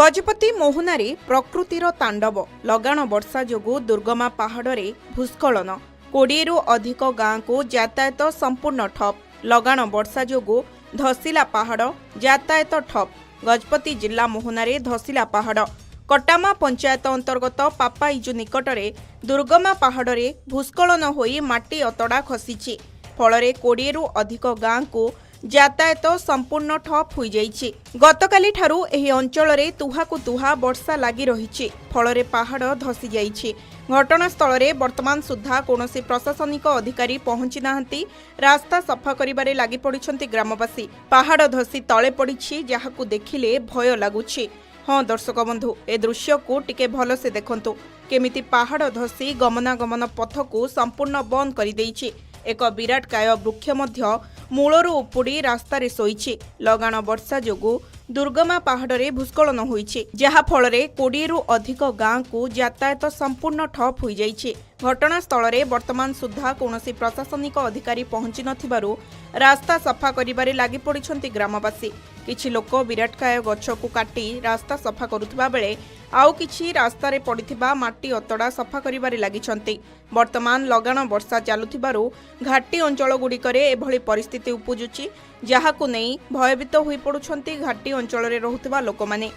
गजपति मोहनारे प्रकृतिर तांडव लगाण वर्षा जोगु दुर्गमा पहाड़े भूस्खलन 20 रु अधिक गाँ को यातायात संपूर्ण ठप। लगाण वर्षा जोगु धसिला पहाड़ यातायात ठप। गजपति जिला मोहनारे धसिला पहाड़। कटामा पंचायत अंतर्गत पापाइजु निकटरे दुर्गमा पहाड़े भूस्खलन होई माटी अतड़ा खसीछि। फलरे 20 रु अधिक गाँ को यातायात संपूर्ण ठप हो जाइछि। गतकाली ठारू एही अंचलरे तुहाकु तुहा वर्षा लागि रहिछि। फलरे पहाड़ धसी जाइछि। घटनास्थल रे वर्तमान सुद्धा कौनसी प्रशासनिक अधिकारी पहुंची नाहंती। रास्ता सफा करिबारे लागि पड़िछंती ग्रामवासी। पहाड़ धसी तळे पड़िछि, जाहाकु देखिले भय लागुछि। हाँ दर्शक बंधु, ए दृश्य को टिके भलसे देखंतु। केमिति पहाड़ धसी गमनागमन पथ को संपूर्ण बंद करि देइछि। एक विराटकाय वृक्ष मध्य मूलरू उपुड़ी रास्तार शोइछि। लगाण वर्षा जोगु दुर्गमा पहाड़े भूस्खलन होइछि, जहा फलरे 20 रु अधिक गाँ को यातायात संपूर्ण ठप हो जाइछि। घटनास्थल रे वर्तमान सुद्धा कौनसी प्रशासनिक अधिकारी पहुंची नथिबारु रास्ता सफा करिबारे लागि पड़िछंती ग्रामवासी। किछि लोक विराटकाय गछ को काटी रास्ता सफा करुथिबा बेले आउ किछि रास्तारे पड़िथिबा माटी अतड़ा सफा करिबारे लागिछंती। वर्तमान लगाण वर्षा चालुथिबारु घाटी अंचल गुड़िकरे एभली परिस्थिति उपजुछि, जाहाकु नै भयभीत होई पड़ुछंती घाटी अंचल रे रहुथिबा लोकमाने।